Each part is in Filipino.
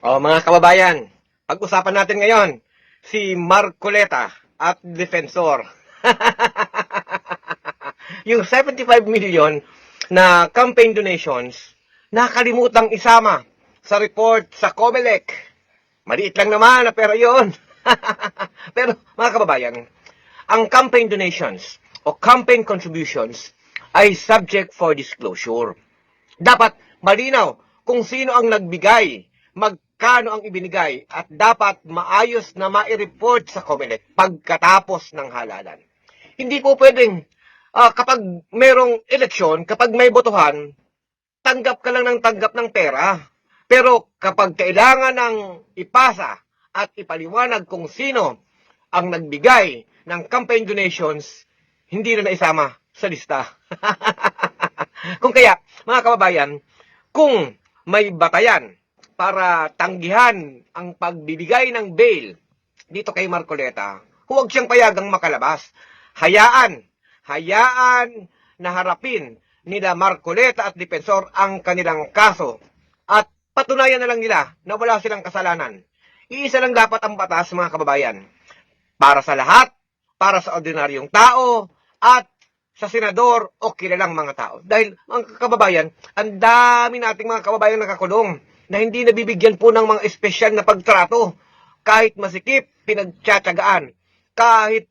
Mga kababayan, pag-usapan natin ngayon si Marcoleta at Defensor. Yung 75 million na campaign donations, nakalimutang isama sa report sa COMELEC. Maliit lang naman na pera yun. Pero mga kababayan, ang campaign donations o campaign contributions ay subject for disclosure. Dapat malinaw kung sino ang nagbigay, magkano ang ibinigay, at dapat maayos na mai-report sa COMELEC pagkatapos ng halalan. Hindi po pwedeng kapag merong eleksyon, kapag may botohan, tanggap ka lang ng tanggap ng pera. Pero kapag kailangan ng ipasa at ipaliwanag kung sino ang nagbigay ng campaign donations, hindi na naisama sa lista. Kung kaya, mga kababayan, kung may batayan para tanggihan ang pagbibigay ng bail dito kay Marcoleta, huwag siyang payagang makalabas. Hayaan na harapin nila Marcoleta at Defensor ang kanilang kaso at patunayan na lang nila na wala silang kasalanan. Iisa lang dapat ang batas, mga kababayan. Para sa lahat, para sa ordinaryong tao, at sa senador o kilalang mga tao. Dahil, mga kababayan, ang dami nating mga kababayan nakakulong na hindi nabibigyan po ng mga espesyal na pagtrato. Kahit masikip, pinagtsatsagaan. Kahit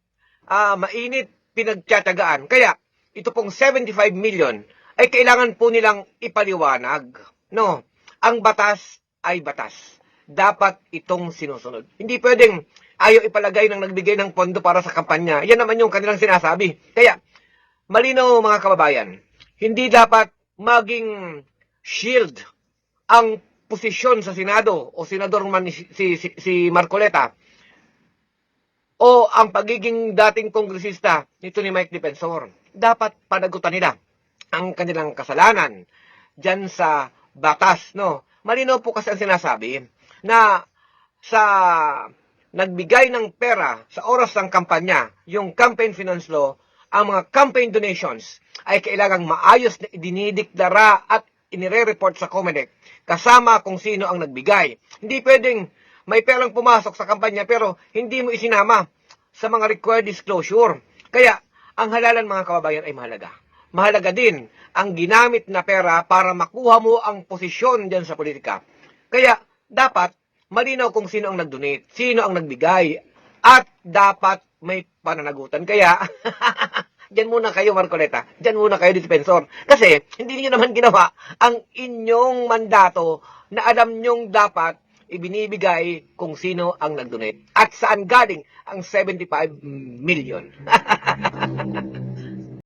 mainit, pinagtsatsagaan. Kaya, ito pong 75 million ay kailangan po nilang ipaliwanag. No, ang batas ay batas. Dapat itong sinusunod. Hindi pwedeng ayaw ipalagay ng nagbigay ng pondo para sa kampanya. Yan naman yung kanilang sinasabi. Kaya, malinaw mga kababayan, hindi dapat maging shield ang posisyon sa Senado o senador man si Marcoleta o ang pagiging dating kongresista nito ni Mike Defensor. Dapat panagutan nila ang kanilang kasalanan dyan sa batas. No? Malinaw po kasi ang sinasabi na sa nagbigay ng pera sa oras ng kampanya, yung campaign finance law, ang mga campaign donations ay kailangang maayos na idinideklara at inire-report sa COMELEC kasama kung sino ang nagbigay. Hindi pwedeng may perang pumasok sa kampanya pero hindi mo isinama sa mga required disclosure. Kaya ang halalan, mga kababayan, ay mahalaga. Mahalaga din ang ginamit na pera para makuha mo ang posisyon dyan sa politika. Kaya dapat malinaw kung sino ang nag-donate, sino ang nagbigay, at dapat may pananagutan. Kaya, dyan muna kayo, Marcoleta. Dyan muna kayo, Defensor. Kasi, hindi niyo naman ginawa ang inyong mandato na alam nyong dapat ibinibigay kung sino ang nag-donate. At saan galing ang 75 million.